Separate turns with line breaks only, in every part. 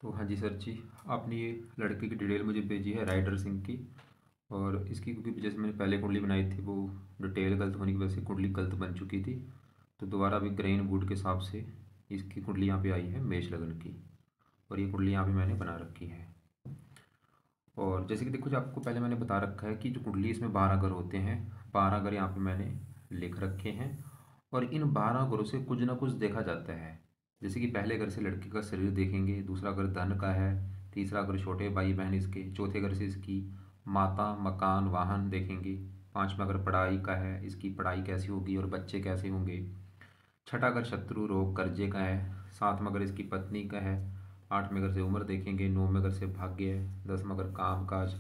तो हाँ जी सर जी, आपने ये लड़के की डिटेल मुझे भेजी है राइडर सिंह की। और इसकी क्योंकि जैसे मैंने पहले कुंडली बनाई थी वो डिटेल गलत होने की वजह से कुंडली गलत बन चुकी थी। तो दोबारा अभी ग्रेन वुड के हिसाब से इसकी कुंडली यहाँ पे आई है मेष लगन की। और ये कुंडली यहाँ पे मैंने बना रखी है। और जैसे कि देखो, जो आपको पहले मैंने बता रखा है कि जो कुंडली इसमें 12 घर होते हैं। 12 घर यहाँ पे मैंने लिख रखे हैं। और इन 12 घरों से कुछ ना कुछ देखा जाता है। जैसे कि पहले घर से लड़के का शरीर देखेंगे, दूसरा घर धन का है, तीसरा घर छोटे भाई बहन इसके, चौथे घर से इसकी माता मकान वाहन देखेंगे, पांचवा घर पढ़ाई का है, इसकी पढ़ाई कैसी होगी और बच्चे कैसे होंगे, छठा घर शत्रु रोग कर्जे का है, सातवां घर इसकी पत्नी का है, आठवें घर से उम्र देखेंगे, नौवें घर से भाग्य है, दसवां घर काम काज,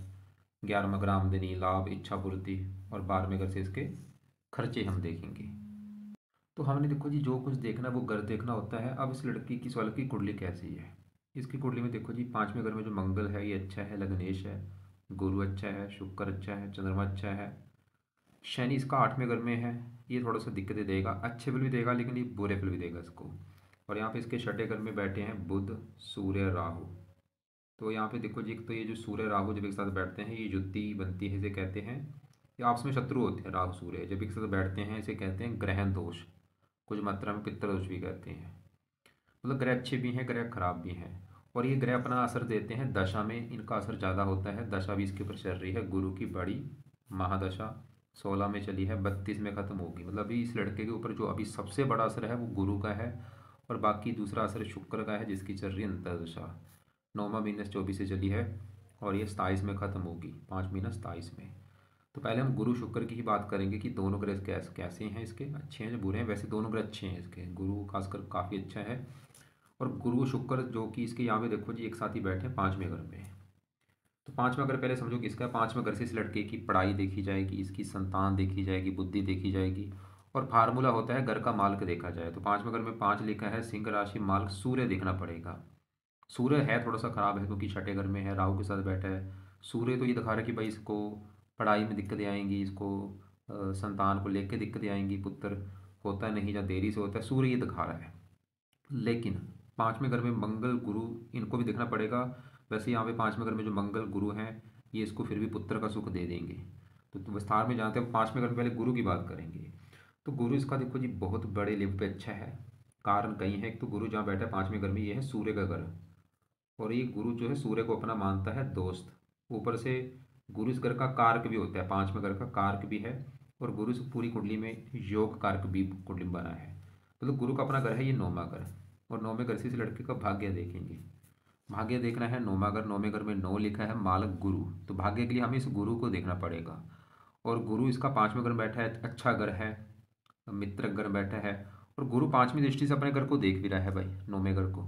11वां घर आमदनी लाभ इच्छा पूर्ति, और 12वें घर से इसके खर्चे हम देखेंगे। तो हमने देखो जी जो कुछ देखना वो घर देखना होता है। अब इस लड़की की सवाल की कुंडली कैसी है। इसकी कुंडली में देखो जी, पांचवें घर में जो मंगल है ये अच्छा है, लग्नेश है, गुरु अच्छा है, शुक्र अच्छा है, चंद्रमा अच्छा है, शनि इसका आठवें घर में है। ये थोड़ा सा दिक्कतें देगा, अच्छे फल भी देगा लेकिन ये बुरे फल भी देगा इसको। और यहाँ पे इसके छठे घर में बैठे हैं बुध सूर्य राहु। तो यहाँ पे देखो जी, एक तो ये जो सूर्य राहु जब एक साथ बैठते हैं ये युति बनती है, इसे कहते हैं, ये आपस में शत्रु होते हैं। राहु सूर्य जब एक साथ बैठते हैं इसे कहते हैं ग्रहण दोष, कुछ मात्रा में पितृ दोष भी कहते हैं। मतलब ग्रह अच्छे भी हैं, ग्रह खराब भी हैं। और ये ग्रह अपना असर देते हैं दशा में, इनका असर ज़्यादा होता है। दशा भी इसके ऊपर चल रही है गुरु की बड़ी महादशा, 16 में चली है, 32 में ख़त्म होगी। मतलब अभी इस लड़के के ऊपर जो अभी सबसे बड़ा असर है वो गुरु का है। और बाकी दूसरा असर शुक्र का है जिसकी चल रही है अंतर्दशा, 9वां महीना 24 से चली है। और ये 27 में ख़त्म होगी, 5 महीना 27 में। तो पहले हम गुरु शुक्र की ही बात करेंगे कि दोनों ग्रह कैसे कैसे हैं इसके, अच्छे हैं या बुरे हैं। वैसे दोनों ग्रह अच्छे हैं इसके, गुरु खासकर काफ़ी अच्छा है। और गुरु शुक्र जो कि इसके यहाँ पे देखो जी एक साथ ही बैठे हैं 5वें घर में। तो 5वां घर पहले समझो किसका है। 5वें घर से इस लड़के की पढ़ाई देखी जाएगी, इसकी संतान देखी जाएगी, बुद्धि देखी जाएगी। और फार्मूला होता है घर का माल्क देखा जाए तो 5वें घर में 5 लिखा है, सिंह राशि माल्क सूर्य देखना पड़ेगा। सूर्य है थोड़ा सा खराब है क्योंकि छठे घर में है, राहु के साथ बैठा है। सूर्य तो ये दिखा रहा है कि भाई इसको पढ़ाई में दिक्कतें आएंगी, इसको संतान को लेकर दिक्कतें आएंगी, पुत्र होता नहीं या देरी से होता है, सूर्य ये दिखा रहा है। लेकिन 5वें घर में मंगल गुरु, इनको भी देखना पड़ेगा। वैसे यहाँ पे 5वें घर में जो मंगल गुरु हैं ये इसको फिर भी पुत्र का सुख दे देंगे। तो विस्तार में जानते हैं 5वें घर में पहले गुरु की बात करेंगे। तो गुरु इसका देखो जी बहुत बड़े लेवल पे अच्छा है। कारण कई हैं, एक तो गुरु जहाँ बैठा है 5वें घर में ये है सूर्य का घर। और ये गुरु जो है सूर्य को अपना मानता है दोस्त। ऊपर से गुरु इस घर का कारक भी होता है, 5वें घर का कारक भी है। और गुरु इस पूरी कुंडली में योग कारक भी कुंडली में बना है। मतलब गुरु का अपना घर है ये 9वां घर। और 9वें घर से इस लड़के का भाग्य देखेंगे। भाग्य देखना है 9वां घर, 9वें घर में 9 लिखा है मालक गुरु। तो भाग्य के लिए हमें इस गुरु को देखना पड़ेगा। और गुरु इसका 5वें घर में बैठा है, अच्छा घर है, मित्र घर में बैठा है। और गुरु 5वीं दृष्टि से अपने घर को देख भी रहा है भाई, 9वें घर को।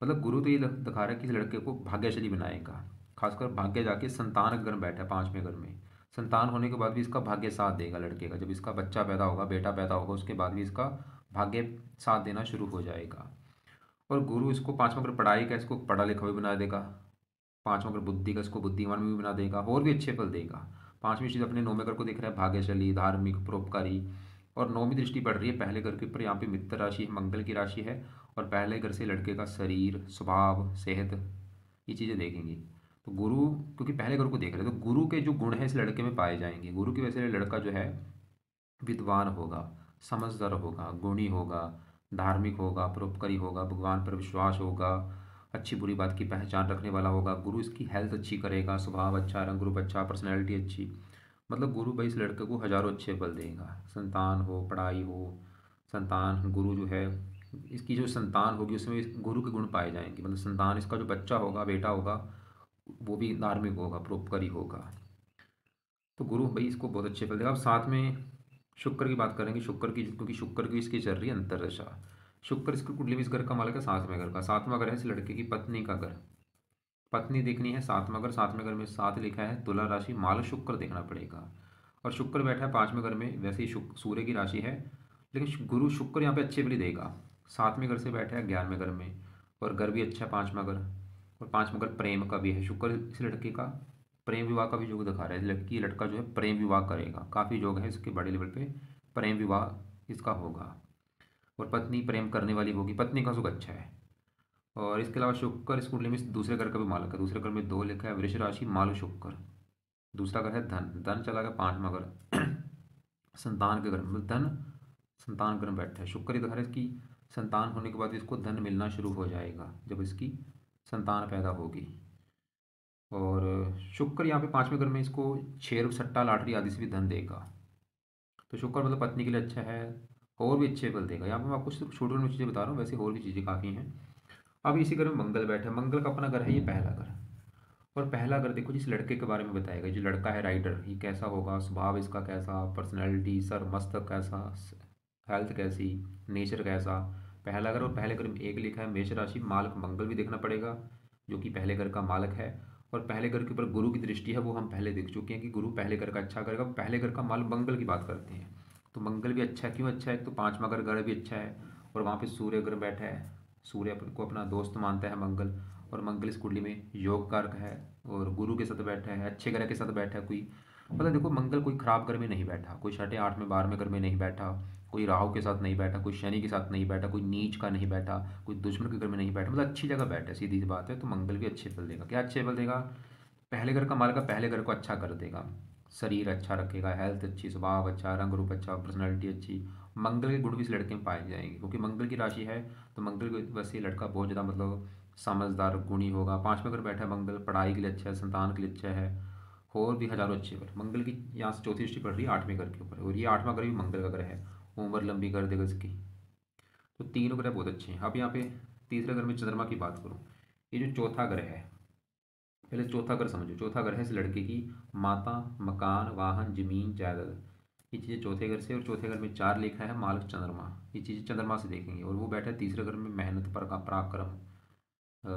मतलब गुरु तो ये दिखा रहा है कि इस लड़के को भाग्यशाली बनाएगा। खासकर भाग्य जाके संतान घर में बैठा है 5वें घर में। संतान होने के बाद भी इसका भाग्य साथ देगा लड़के का। जब इसका बच्चा पैदा होगा, बेटा पैदा होगा, उसके बाद भी इसका भाग्य साथ देना शुरू हो जाएगा। और गुरु इसको 5वां घर पढ़ाई का, इसको पढ़ा लिखा भी बना देगा। 5वां घर बुद्धि का, इसको बुद्धिमान भी बना देगा और भी अच्छे फल देगा। 5वीं चीज़ अपने 9वें घर को दिख रहा है, भाग्यशाली धार्मिक परोपकारी। और 9वीं दृष्टि पड़ रही है पहले घर के ऊपर, यहाँ पे मित्र राशि है, मंगल की राशि है। और पहले घर से लड़के का शरीर स्वभाव सेहत ये चीज़ें देखेंगी। तो गुरु क्योंकि पहले गुरु को देख रहे हैं तो गुरु के जो गुण हैं इस लड़के में पाए जाएंगे। गुरु की वजह से लड़का जो है विद्वान होगा, समझदार होगा, गुणी होगा, धार्मिक होगा, परोपकारी होगा, भगवान पर विश्वास होगा, अच्छी बुरी बात की पहचान रखने वाला होगा। गुरु इसकी हेल्थ अच्छी करेगा, स्वभाव अच्छा, रंग रूप अच्छा, पर्सनैलिटी अच्छी। मतलब गुरु भाई इस लड़के को हज़ारों अच्छे फल देगा। संतान हो, पढ़ाई हो, संतान गुरु जो है इसकी जो संतान होगी उसमें इस गुरु के गुण पाए जाएंगे। मतलब संतान इसका जो बच्चा होगा, बेटा होगा, वो भी धार्मिक होगा, परोपकारी होगा। तो गुरु भाई इसको बहुत अच्छे फल देगा। अब साथ में शुक्र की बात करेंगे, शुक्र की, क्योंकि शुक्र की इसकी चल रही है अंतरदशा। शुक्र इसकी कुंडली में इस घर का मालिक है 7वें घर का। 7वां घर है इस लड़के की पत्नी का घर। पत्नी देखनी है 7वां घर। 7वें घर में 7 लिखा है, तुला राशि माल शुक्र देखना पड़ेगा। और शुक्र बैठा है 5वें घर में, वैसे ही सूर्य की राशि है। लेकिन गुरु शुक्र यहाँ पे अच्छे फल देगा। 7वें घर से बैठा है 11वें घर में। और घर भी अच्छा है 5वां घर। और 5वां घर प्रेम का भी है। शुक्र इस लड़के का प्रेम विवाह का भी योग दिखा रहा है। लड़का जो है प्रेम विवाह करेगा, काफ़ी योग है इसके बड़े लेवल पे, प्रेम विवाह इसका होगा। और पत्नी प्रेम करने वाली होगी, पत्नी का सुख अच्छा है। और इसके अलावा शुक्र इस कुंडली में दूसरे घर का भी मालक है। दूसरे घर में 2 लिखा है, वृष राशि, माल शुक्र। दूसरा घर है धन, धन चला गया 5वां घर। संतान के घर में धन, संतान घर में बैठा है शुक्र। इधर है इसकी संतान होने के बाद इसको धन मिलना शुरू हो जाएगा जब इसकी संतान पैदा होगी। और शुक्र यहाँ पे 5वें घर में इसको शेर सट्टा लॉटरी आदि से भी धन देगा। तो शुक्र मतलब पत्नी के लिए अच्छा है, और भी अच्छे फल देगा। यहाँ पे मैं आपको सिर्फ छोटी छोटी चीज़ें बता रहा हूँ, वैसे और भी चीज़ें काफ़ी हैं। अब इसी घर में मंगल बैठा है। मंगल का अपना घर है ये पहला घर। और पहला घर देखो जिस लड़के के बारे में बताएगा, जो लड़का है राइडर, ये कैसा होगा, स्वभाव इसका कैसा, पर्सनैलिटी, सर मस्तक कैसा, हेल्थ कैसी, नेचर कैसा। पहला घर, और पहले घर में एक लिखा है मेष राशि, मालक मंगल भी देखना पड़ेगा जो कि पहले घर का मालक है। और पहले घर के ऊपर गुरु की दृष्टि है, वो हम पहले देख चुके हैं कि गुरु पहले घर का अच्छा करेगा। पहले घर का मालक मंगल की बात करते हैं, तो मंगल भी अच्छा है। क्यों अच्छा है? तो 5वां घर भी अच्छा है, और वहाँ पे सूर्य ग्रह बैठा है। सूर्य को अपना दोस्त मानता है मंगल, और मंगल इस कुंडली में योग कारक है, और गुरु के साथ बैठा है, अच्छे ग्रह के साथ बैठा है। कोई मतलब देखो मंगल कोई खराब घर में नहीं बैठा, कोई 6, 8, 12वें घर में नहीं बैठा, कोई राहु के साथ नहीं बैठा, कोई शनि के साथ नहीं बैठा, कोई नीच का नहीं बैठा, कोई दुश्मन के घर में नहीं बैठा, मतलब अच्छी जगह बैठा है, सीधी सी बात है। तो मंगल भी अच्छे फल देगा। क्या अच्छे फल देगा? पहले घर का मालक का पहले घर को अच्छा कर देगा, शरीर अच्छा रखेगा, हेल्थ अच्छी, स्वभाव अच्छा, रंग रूप अच्छा, पर्सनैलिटी अच्छी। मंगल के गुण भी इस लड़के में पाए जाएंगे, क्योंकि मंगल की राशि है। तो मंगल की वजह से लड़का बहुत ज़्यादा मतलब समझदार गुणी होगा। 5वें घर बैठा है मंगल, पढ़ाई के लिए अच्छा है, संतान के लिए अच्छा है, और भी हजारों अच्छे घर। मंगल की यहाँ से चौथी दृष्टि पड़ रही है 8वें घर के ऊपर, और ये 8वां घर भी मंगल का ग्रह है, उम्र लंबी कर देगा इसकी। तो तीनों ग्रह बहुत अच्छे हैं। अब यहाँ पे तीसरे घर में चंद्रमा की बात करूँ, ये जो चौथा ग्रह है, पहले चौथा घर समझो। चौथा घर है इस लड़के की माता, मकान, वाहन, जमीन, जायदाद। ये चीज़ें चौथे घर से, और चौथे घर में 4 लिखा है मालक चंद्रमा। ये चीज़ें चंद्रमा से देखेंगे, और वो बैठा है तीसरे घर में मेहनत पर का पराक्रम,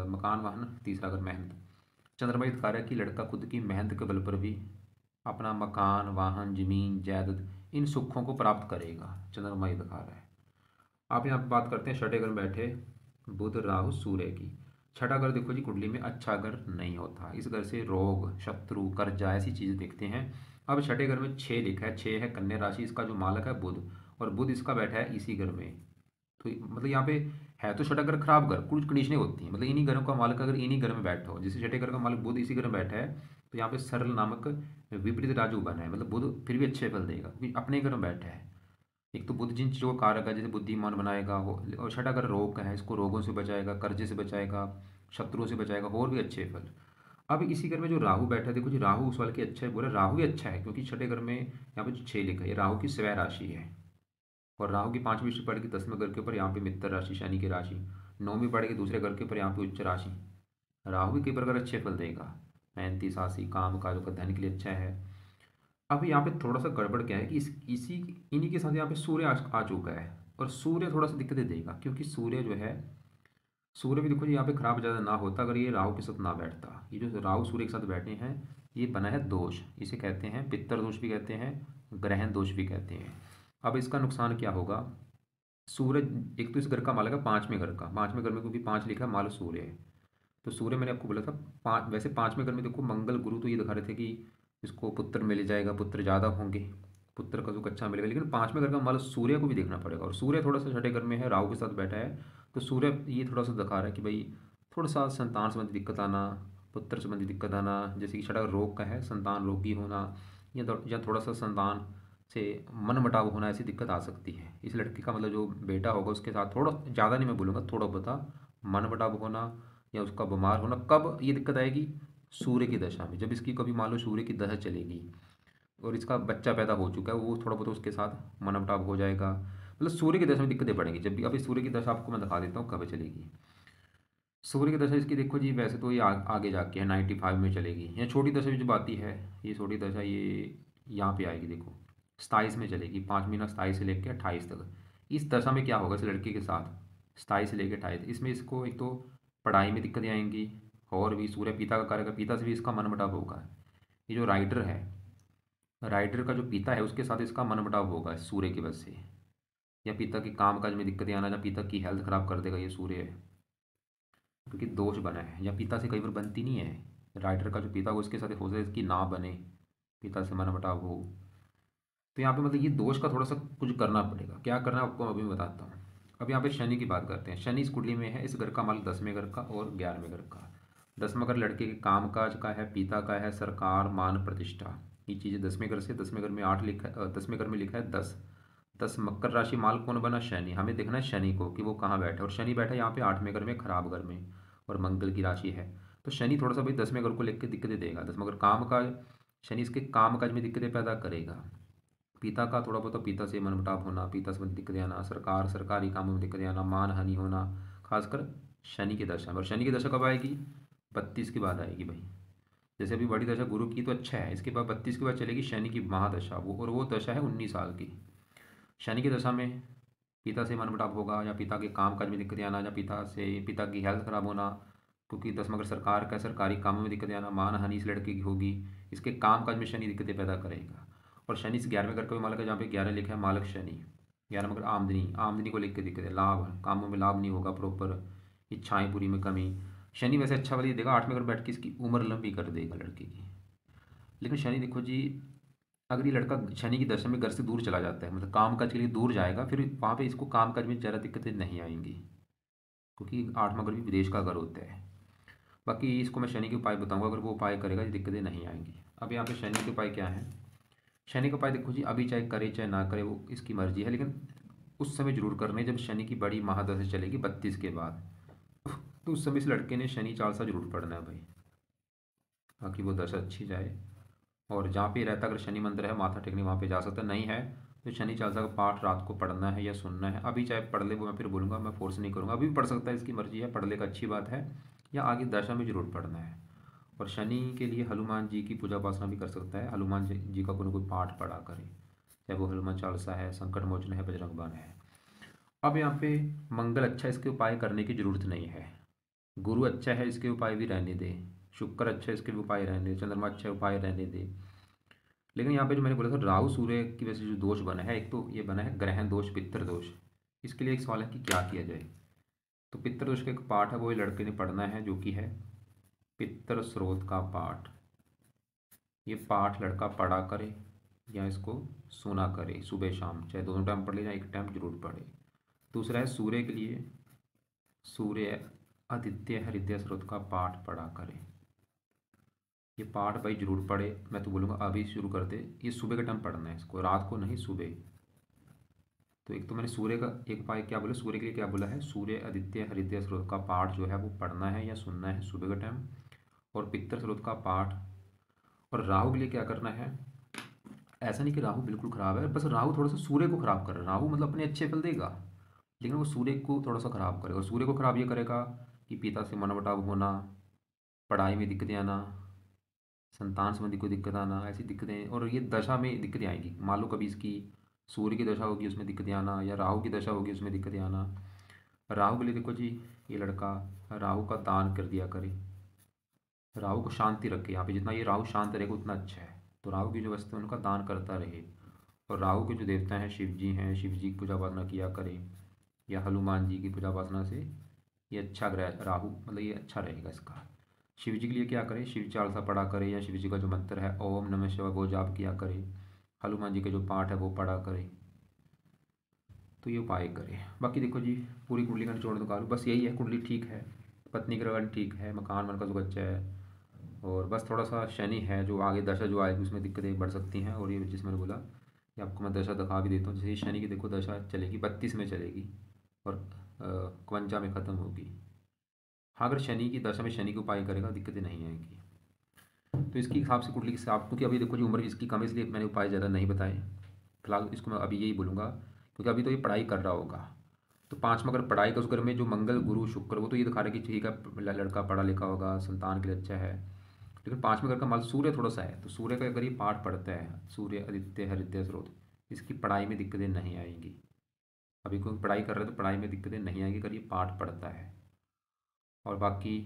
मकान, वाहन, तीसरा घर मेहनत। चंद्रमा ये दिखा रहा है कि लड़का खुद की मेहनत के बल पर भी अपना मकान, वाहन, जमीन, जायदाद, इन सुखों को प्राप्त करेगा। चंद्रमा ये दिखा रहा है। आप यहाँ पे बात करते हैं छठे घर में बैठे बुध, राहु, सूर्य की। छठा घर देखो जी कुंडली में अच्छा घर नहीं होता, इस घर से रोग, शत्रु, कर्जा ऐसी चीज़ें देखते हैं। अब छठे घर में 6 लिखा है, 6 है कन्या राशि, इसका जो मालक है बुध, और बुध इसका बैठा है इसी घर में। तो मतलब यहाँ पे है तो छठा घर खराब घर, कुछ कंडीशनें होती हैं, मतलब इन्हीं घरों का मालक अगर इन्हीं घर में बैठा हो, जैसे छठे घर का मालक बुध इसी घर में बैठा है, तो यहाँ पे सरल नामक विपरीत राजू बना है, मतलब बुध फिर भी अच्छे फल देगा क्योंकि अपने घर में बैठा है। एक तो बुध जिन चीज़ों का कारक है, जैसे बुद्धिमान बनाएगा वो, और छठा घर रोग का है, इसको रोगों से बचाएगा, कर्जे से बचाएगा, शत्रुओं से बचाएगा, और भी अच्छे फल। अब इसी घर में जो राहु बैठा है, देखो जी राहु उस वाले की अच्छा है, बोले राहु भी अच्छा है, क्योंकि छठे घर में यहाँ पे जो 6 लिखा है, ये राहु की स्वय राशि है। और राहु की 5वीं दृष्टि पड़ेगी 10वें घर के ऊपर, यहाँ पे मित्र राशि, शनि की राशि। 9वीं पड़ेगी दूसरे घर के ऊपर, यहाँ पे उच्च राशि। राहु भी कई प्रकार अच्छे फल देगा, मेहनती, साहसी, काम काजों का, धन के लिए अच्छा है। अब यहाँ पे थोड़ा सा गड़बड़ क्या है कि इसी इन्हीं के साथ यहाँ पे सूर्य आ चुका है, और सूर्य थोड़ा सा दिक्कतें देगा, क्योंकि सूर्य जो है, सूर्य भी देखो जी यहाँ पे खराब ज़्यादा ना होता अगर ये राहु के साथ ना बैठता। ये जो राहु सूर्य के साथ बैठे हैं, ये बना है दोष, इसे कहते हैं पित्तर दोष भी कहते हैं, ग्रहण दोष भी कहते हैं। अब इसका नुकसान क्या होगा? सूरज एक तो इस घर का मालक है 5वें घर का, 5वें घर में क्योंकि 5 लिखा है माल सूर्य है। तो सूर्य मैंने आपको बोला था 5, वैसे 5वें घर में देखो मंगल गुरु तो ये दिखा रहे थे कि इसको पुत्र मिल जाएगा, पुत्र ज़्यादा होंगे, पुत्र का सुख अच्छा मिलेगा, लेकिन 5वें घर का माल सूर्य को भी देखना पड़ेगा, और सूर्य थोड़ा सा छठे घर में है, राहु के साथ बैठा है। तो सूर्य ये थोड़ा सा दिखा रहा है कि भाई थोड़ा सा संतान संबंधी दिक्कत आना, पुत्र संबंधी दिक्कत आना, जैसे कि छठा रोग का है, संतान रोगी होना, या थोड़ा सा संतान से मनमुटाव होना, ऐसी दिक्कत आ सकती है। इस लड़के का मतलब जो बेटा होगा उसके साथ थोड़ा ज़्यादा नहीं मैं बोलूँगा, थोड़ा बहुत मनमुटाव होना, या उसका बीमार होना। कब ये दिक्कत आएगी? सूर्य की दशा में, जब इसकी कभी मान लो सूर्य की दशा चलेगी और इसका बच्चा पैदा हो चुका है, वो थोड़ा बहुत उसके साथ मनमुटाव हो जाएगा, मतलब सूर्य की दशा में दिक्कतें पड़ेंगी। जब भी अभी सूर्य की दशा आपको मैं दिखा देता हूँ कब चलेगी। सूर्य की दशा इसकी देखो जी, वैसे तो ये आगे जाके है 95 में चलेगी। या छोटी दशा भी जब आती है, ये छोटी दशा ये यहाँ पे आएगी देखो, 27 में चलेगी, 5 महीना 27 से लेकर 28 तक। इस दशा में क्या होगा इस लड़के के साथ, 27 से लेकर 28, इसमें इसको एक तो पढ़ाई में दिक्कतें आएंगी, और भी सूर्य पिता का कार्य, पिता से भी इसका मनमुटाव होगा। ये जो राइटर है, राइटर का जो पिता है उसके साथ इसका मनमुटाव होगा सूर्य की वजह से, या पिता के काम काज में दिक्कतें आना, या पिता की हेल्थ खराब कर देगा ये सूर्य, क्योंकि दोष बना है, या पिता से कई बार बनती नहीं है। राइटर का जो पिता हो उसके साथ हो जाए इसकी ना बने, पिता से मनमुटाव हो। तो यहाँ पे मतलब ये दोष का थोड़ा सा कुछ करना पड़ेगा। क्या करना है आपको अभी मैं बताता हूँ। अब यहाँ पे शनि की बात करते हैं। शनि इस कुंडली में है, इस घर का मालिक 10वें घर का और 11वें घर का। 10वां घर लड़के के काम काज का है, पिता का है, सरकार, मान, प्रतिष्ठा, ये चीज़ें 10वें घर से। 10वें घर में 8 लिखा, 10वें घर में लिखा है 10। 10 मकर राशि, माल कौन बना? शनि। हमें देखना है शनि को कि वो कहाँ बैठा है, और शनि बैठा है यहाँ पे 8वें घर में, खराब घर में, और मंगल की राशि है। तो शनि थोड़ा सा भाई 10वें घर को लेकर दिक्कतें देगा। 10वां घर काम काज, शनि इसके काम काज में दिक्कतें पैदा करेगा। पिता का थोड़ा बहुत, पिता से मनमुटाव होना, पिता से दिक्कतें आना, सरकार सरकारी कामों में दिक्कतें आना, मान हानि होना, खासकर शनि की दशा में। और शनि की दशा कब आएगी? 32 के बाद आएगी भाई। जैसे अभी बड़ी दशा गुरु की तो अच्छा है, इसके बाद 32 के बाद चलेगी शनि की महादशा, वो और वो दशा है 19 साल की। शनि की दशा में पिता से मनमुटाव होगा, या पिता के काम काज में दिक्कतें आना, या पिता की हेल्थ खराब होना, क्योंकि 10वां घर सरकार का, सरकारी कामों में दिक्कतें आना, मान हानि इस लड़के की होगी। इसके काम काज में शनि दिक्कतें पैदा करेगा। और शनि इस 11वें घर का भी मालक है, जहाँ पे 11 लिखा है मालक शनि। 11वां घर आमदनी, आमदनी को लेकर दिक्कत है, लाभ, कामों में लाभ नहीं होगा प्रॉपर, इच्छाएं पूरी में कमी। शनि वैसे अच्छा वाली देगा, 8वें घर बैठ के इसकी उम्र लंबी कर देगा लड़के की। लेकिन शनि देखो जी, अगर ये लड़का शनि की दशा में घर से दूर चला जाता है, मतलब काम काज के लिए दूर जाएगा, फिर वहाँ पे इसको काम काज में ज़्यादा दिक्कतें नहीं आएंगी, क्योंकि 8वां घर भी विदेश का घर होता है। बाकी इसको मैं शनि के उपाय बताऊंगा, अगर वो उपाय करेगा ये दिक्कतें नहीं आएंगी। अब यहाँ पे शनि के उपाय क्या है? शनि का उपाय देखो जी, अभी चाहे करे चाहे ना करे वो इसकी मर्जी है, लेकिन उस समय जरूर करने जब शनि की बड़ी महादशा चलेगी 32 के बाद, तो उस समय इस लड़के ने शनि चालीसा जरूर पढ़ना है भाई, ताकि वो दशा अच्छी जाए। और जहाँ पे रहता, अगर शनि मंदिर है माथा टेकने वहाँ पे जा सकता है, नहीं है तो शनि चालीसा का पाठ रात को पढ़ना है या सुनना है। अभी चाहे पढ़ ले, वो मैं फिर बोलूँगा, मैं फोर्स नहीं करूँगा, अभी भी पढ़ सकता है, इसकी मर्जी है, पढ़ ले का अच्छी बात है, या आगे दशा में जरूर पढ़ना है। और शनि के लिए हनुमान जी की पूजा उपासना भी कर सकता है, हनुमान जी का कोई कोई पाठ पढ़ा करे, चाहे वो हनुमान चालीसा है, संकट मोचन है, बजरंग बाण है। अब यहाँ पे मंगल अच्छा है, इसके उपाय करने की जरूरत नहीं है। गुरु अच्छा है, इसके उपाय भी रहने दे। शुक्र अच्छा है, इसके भी उपाय रहने दे। चंद्रमा अच्छा है, उपाय रहने दे। लेकिन यहाँ पे जो मैंने बोला था राहु सूर्य की वजह से जो दोष बना है, एक तो ये बना है ग्रहण दोष, पितृ दोष। इसके लिए एक सवाल है कि क्या किया जाए। तो पितृ दोष का एक पाठ है, वो ये लड़के ने पढ़ना है, जो कि है पितृ स्रोत का पाठ। ये पाठ लड़का पढ़ा करे या इसको सुना करे, सुबह शाम, चाहे दोनों टाइम पढ़ ले, या एक टाइम जरूर पढ़े। दूसरा है सूर्य के लिए, सूर्य आदित्य हृदय स्रोत का पाठ पढ़ा करे। ये पाठ भाई जरूर पढ़े, मैं तो बोलूँगा अभी शुरू कर दे। ये सुबह के टाइम पढ़ना है इसको, रात को नहीं, सुबह। तो एक तो मैंने सूर्य का एक उपाय क्या बोला, सूर्य के लिए क्या बोला है, सूर्य आदित्य हृदय स्रोत का पाठ जो है वो पढ़ना है या सुनना है सुबह के टाइम, और पितृ स्रोत का पाठ। और राहु के लिए क्या करना है? ऐसा नहीं कि राहु बिल्कुल खराब है, बस राहु थोड़ा सा सूर्य को खराब कर रहा है। राहु मतलब अपने अच्छे फल देगा, लेकिन वो सूर्य को थोड़ा सा खराब करेगा। और सूर्य को खराब ये करेगा कि पिता से मनमुटाव होना, पढ़ाई में दिक्कतें आना, संतान संबंधी कोई दिक्कत आना, ऐसी दिक्कतें। और ये दशा में दिक्कतें आएंगी, मान लो कभी इसकी सूर्य की दशा होगी उसमें दिक्कतें आना, या राहु की दशा होगी उसमें दिक्कतें आना। राहु के लिए देखो जी, ये लड़का राहु का दान कर दिया करे, राहु को शांति रखे। यहाँ पे जितना ये राहु शांत रहेगा उतना अच्छा है। तो राहु की जो वस्तु है उनका दान करता रहे। और राहु के जो देवता हैं शिव जी हैं, शिव जी की पूजा उपासना किया करे, या हनुमान जी की पूजा उपासना से ये अच्छा ग्रह राहु, मतलब ये अच्छा रहेगा इसका। शिव जी के लिए क्या करे, शिव चालीसा पढ़ा करे, या शिव जी का जो मंत्र है ओम नमः शिवाय वो जाप किया करे, हनुमान जी के जो पाठ है वो पढ़ा करे, तो ये उपाय करे। बाकी देखो जी, पूरी कुंडली का निचोड़ निकालो, बस यही है, कुंडली ठीक है, पत्नी ग्रहण ठीक है, मकान मन का सुख अच्छा है, और बस थोड़ा सा शनि है जो आगे दशा जो आएगी उसमें दिक्कतें बढ़ सकती हैं। और ये जिस मैंने बोला कि आपको मैं दशा दिखा भी देता हूँ, जैसे शनि की देखो दशा चलेगी 32 में चलेगी, और 52 में ख़त्म होगी। हाँ, अगर शनि की दशा में शनि के उपाय करेगा दिक्कतें नहीं आएंगी। तो इसके हिसाब से कुंडली के हिसाब, क्योंकि अभी देखो जी उम्र इसकी कम है, इसलिए मैंने उपाय ज़्यादा नहीं बताए। फिलहाल इसको मैं अभी यही बोलूँगा, क्योंकि अभी तो ये पढ़ाई कर रहा होगा। तो 5वां अगर पढ़ाई का, उस घर में जो मंगल गुरु शुक्र, वो तो ये दिखा रहा है कि ठीक है लड़का पढ़ा लिखा होगा, संतान के लिए अच्छा है। लेकिन 5वें घर का माल सूर्य थोड़ा सा है, तो सूर्य का अगर ये पाठ पढ़ता है, सूर्य आदित्य हृदय स्रोत, इसकी पढ़ाई में दिक्कतें नहीं आएंगी। अभी कोई पढ़ाई कर रहा है तो पढ़ाई में दिक्कतें नहीं आएंगी अगर ये पाठ पढ़ता है। और बाकी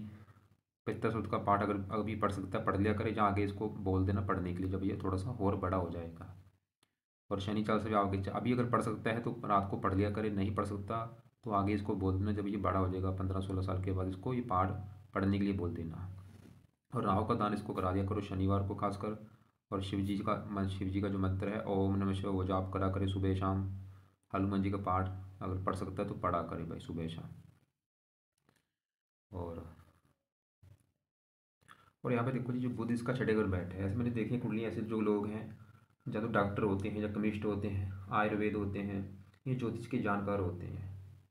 पित्त सूत्र का पाठ अगर अभी पढ़ सकता है, पढ़ लिया करे, जहाँ आगे इसको बोल देना पढ़ने के लिए जब ये थोड़ा सा और बड़ा हो जाएगा। और शनि चाल से भी आगे अभी अगर पढ़ सकता है तो रात को पढ़ लिया करे, नहीं पढ़ सकता तो आगे इसको बोल देना, जब ये बड़ा हो जाएगा 15-16 साल के बाद इसको ये पाठ पढ़ने के लिए बोल देना। और राहु का दान इसको करा दिया करो शनिवार को खासकर। और शिव जी का जो मंत्र है ओम नमः शिवाय वो जाप करा करे सुबह शाम, हनुमान जी का पाठ अगर पढ़ सकता है तो पढ़ा करे भाई सुबह शाम। और यहाँ पे देखो जी, जो बुध इसका छठे घर में बैठे है, ऐसे मैंने देखे कुंडली, ऐसे जो लोग हैं या तो डॉक्टर होते हैं या कमिस्ट होते हैं, आयुर्वेद होते हैं, ये ज्योतिष के जानकार होते हैं।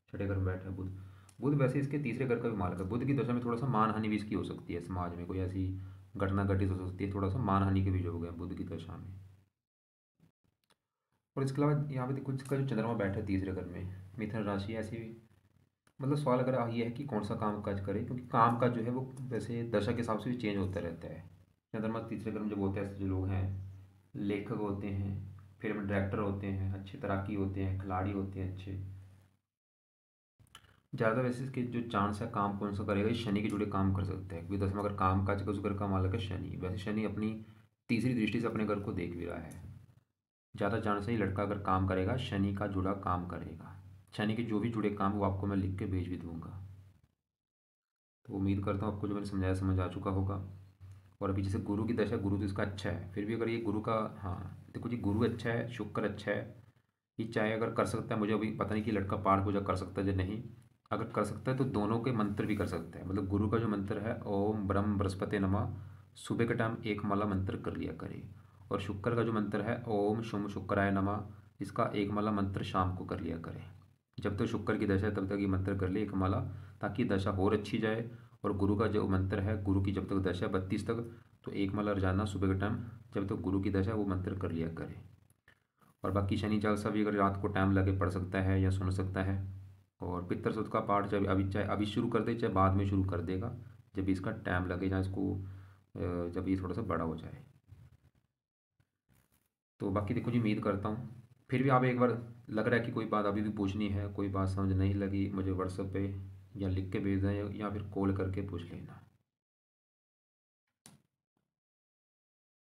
छठे घर में बैठा है बुध। बुध वैसे इसके तीसरे घर का भी मालक है। बुध की दशा में थोड़ा सा मानहानि भी इसकी हो सकती है, समाज में कोई ऐसी घटना घटित हो सकती है, थोड़ा सा मानहानि के भी योग है बुध की दशा में। और इसके अलावा यहाँ पे देखो, इसका जो चंद्रमा बैठा है तीसरे घर में, मिथुन राशि, ऐसी मतलब सवाल अगर ये है कि कौन सा काम काज करे, क्योंकि काम काज जो है वो वैसे दशा के हिसाब से भी चेंज होता रहता है। चंद्रमा तीसरे क्रम जब होते हैं, ऐसे जो लोग हैं, लेखक होते हैं, फिल्म डायरेक्टर होते हैं, अच्छे तैराकी होते हैं, खिलाड़ी होते हैं अच्छे, ज़्यादा वैसे इसके जो चांस है काम कौन सा करेगा, ये शनि के जुड़े काम कर सकते हैं, क्योंकि दसवां अगर काम काज का उस घर का मालक है शनि। वैसे शनि अपनी तीसरी दृष्टि से अपने घर को देख भी रहा है। ज़्यादा चांस है ये लड़का अगर काम करेगा शनि का जुड़ा काम करेगा। शनि के जो भी जुड़े काम वो आपको मैं लिख के भेज भी दूंगा। तो उम्मीद करता हूँ आपको जो मैंने समझाया समझ आ चुका होगा। और अभी जैसे गुरु की दशा, गुरु तो इसका अच्छा है, फिर भी अगर ये गुरु का, हाँ देखो जी, गुरु अच्छा है, शुक्र अच्छा है, ये चाहे अगर कर सकता है, मुझे अभी पता नहीं कि लड़का पाठ पूजा कर सकता है या नहीं। अगर कर सकता है तो दोनों के मंत्र भी कर सकता है। मतलब गुरु का जो मंत्र है ओम ब्रह्म बृहस्पति नमः, सुबह के टाइम एक माला मंत्र कर लिया करे। और शुक्र का जो मंत्र है ओम शुम शुक्राय नमः, इसका एक माला मंत्र शाम को कर लिया करे। जब तक शुक्र की दशा है तब तक ये मंत्र कर ले एक माला, ताकि दशा और अच्छी जाए। और गुरु का जो मंत्र है, गुरु की जब तक दशा 32 तक, तो एक माला रोजाना सुबह के टाइम जब तक गुरु की दशा है वो मंत्र कर लिया करे। और बाकी शनि चालीसा भी अगर रात को टाइम लगे पढ़ सकता है या सुन सकता है। और पितृ सुक्त का पाठ चाहे अभी शुरू कर दे चाहे बाद में शुरू कर देगा, जब भी इसका टाइम लगे, जहाँ इसको जब ये थोड़ा सा बड़ा हो जाए। तो बाकी देखो जी, उम्मीद करता हूँ फिर भी आप एक बार, लग रहा है कि कोई बात अभी भी पूछनी है, कोई बात समझ नहीं लगी, मुझे व्हाट्सएप पे या लिख के भेज दें या फिर कॉल करके पूछ लेना।